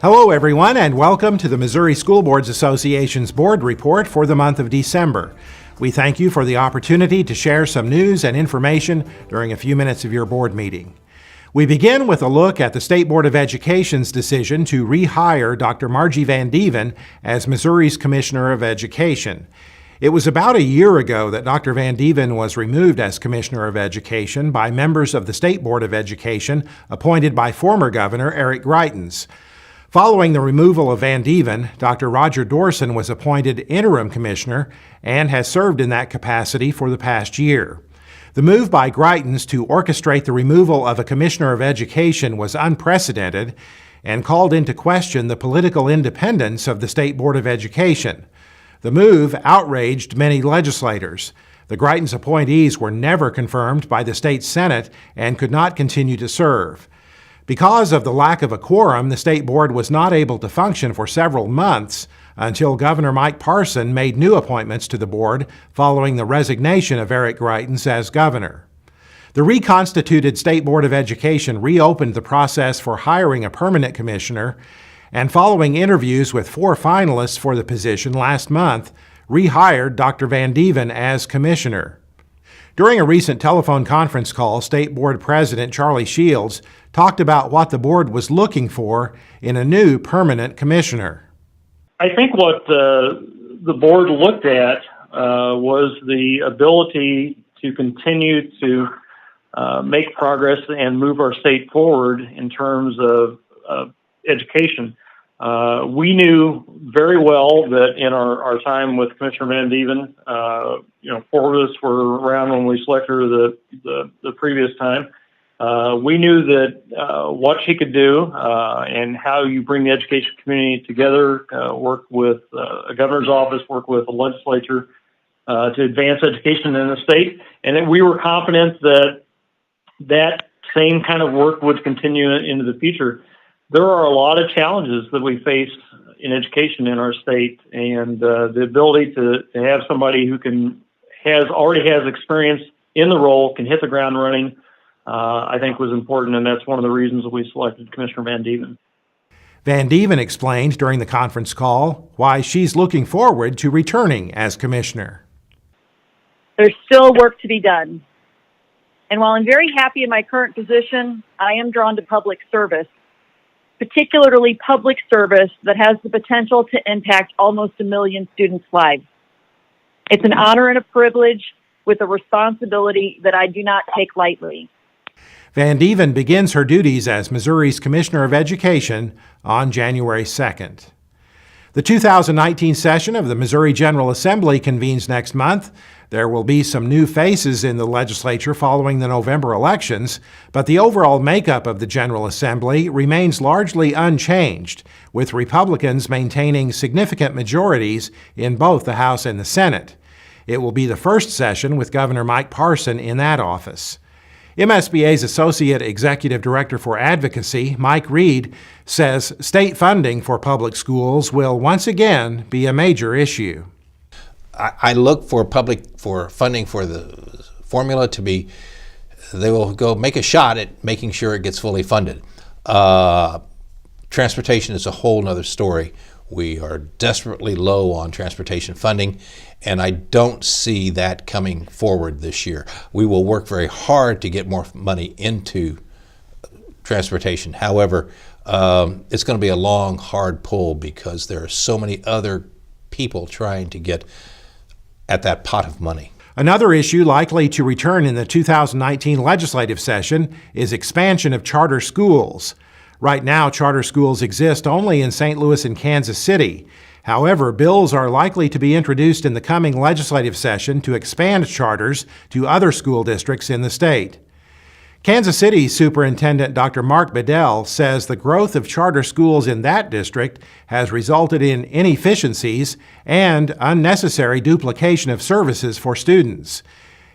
Hello, everyone, and welcome to the Missouri School Boards Association's Board Report for the month of December. We thank you for the opportunity to share some news and information during a few minutes of your board meeting. We begin with a look at the State Board of Education's decision to rehire Dr. Margie Van Dieven as Missouri's Commissioner of Education. It was about a year ago that Dr. Van Dieven was removed as Commissioner of Education by members of the State Board of Education appointed by former Governor Eric Greitens. Following the removal of Van Dieven, Dr. Roger Dorson was appointed interim commissioner and has served in that capacity for the past year. The move by Greitens to orchestrate the removal of a commissioner of education was unprecedented and called into question the political independence of the State Board of Education. The move outraged many legislators. The Greitens appointees were never confirmed by the state Senate and could not continue to serve. Because of the lack of a quorum, the state board was not able to function for several months until Governor Mike Parson made new appointments to the board following the resignation of Eric Greitens as governor. The reconstituted State Board of Education reopened the process for hiring a permanent commissioner, and following interviews with 4 finalists for the position last month, rehired Dr. Van Dieven as commissioner. During a recent telephone conference call, State Board President Charlie Shields talked about what the board was looking for in a new permanent commissioner. I think what the board looked at was the ability to continue to make progress and move our state forward in terms of education. We knew very well that in our time with Commissioner Van Dieven, 4 of us were around when we selected her the previous time. We knew that what she could do and how you bring the education community together, work with a governor's office, work with the legislature to advance education in the state, and that we were confident that that same kind of work would continue into the future. There are a lot of challenges that we face in education in our state, and the ability to have somebody who already has experience in the role, can hit the ground running, I think was important, and that's one of the reasons that we selected Commissioner Van Dieven. Van Dieven explained during the conference call why she's looking forward to returning as commissioner. There's still work to be done. And while I'm very happy in my current position, I am drawn to public service, particularly public service that has the potential to impact almost 1 million students' lives. It's an honor and a privilege with a responsibility that I do not take lightly. Van Dieven begins her duties as Missouri's Commissioner of Education on January 2nd. The 2019 session of the Missouri General Assembly convenes next month. There will be some new faces in the legislature following the November elections, but the overall makeup of the General Assembly remains largely unchanged, with Republicans maintaining significant majorities in both the House and the Senate. It will be the first session with Governor Mike Parson in that office. MSBA's Associate Executive Director for Advocacy, Mike Reed, says state funding for public schools will once again be a major issue. I look for funding for the formula to be, they will go make a shot at making sure it gets fully funded. Transportation is a whole nother story. We are desperately low on transportation funding, and I don't see that coming forward this year. We will work very hard to get more money into transportation. However, it's going to be a long, hard pull because there are so many other people trying to get at that pot of money. Another issue likely to return in the 2019 legislative session is expansion of charter schools. Right now, charter schools exist only in St. Louis and Kansas City. However, bills are likely to be introduced in the coming legislative session to expand charters to other school districts in the state. Kansas City Superintendent Dr. Mark Bedell says the growth of charter schools in that district has resulted in inefficiencies and unnecessary duplication of services for students.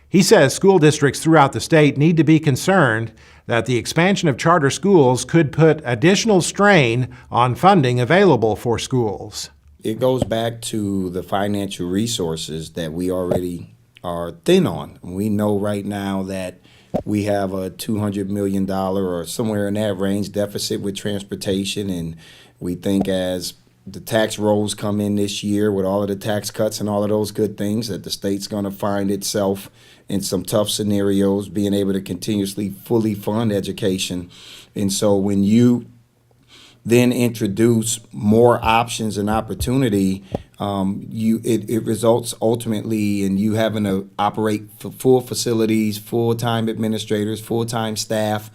He says school districts throughout the state need to be concerned that the expansion of charter schools could put additional strain on funding available for schools. It goes back to the financial resources that we already are thin on. We know right now that We have a $200 million or somewhere in that range deficit with transportation, and we think as the tax rolls come in this year with all of the tax cuts and all of those good things, that the state's going to find itself in some tough scenarios, being able to continuously fully fund education. And so when you then introduce more options and opportunity, it results ultimately in you having to operate for full facilities, full-time administrators, full-time staff,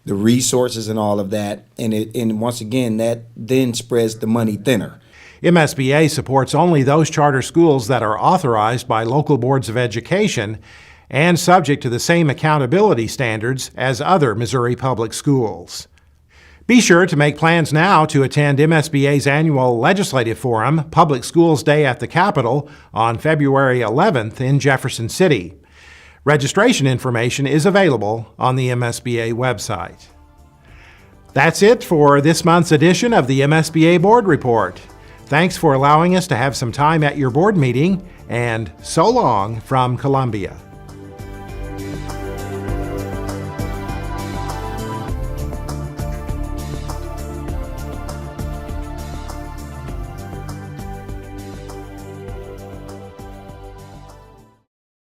the resources and all of that. And once again, that then spreads the money thinner. MSBA supports only those charter schools that are authorized by local boards of education and subject to the same accountability standards as other Missouri public schools. Be sure to make plans now to attend MSBA's annual Legislative Forum, Public Schools Day at the Capitol, on February 11th in Jefferson City. Registration information is available on the MSBA website. That's it for this month's edition of the MSBA Board Report. Thanks for allowing us to have some time at your board meeting, and so long from Columbia.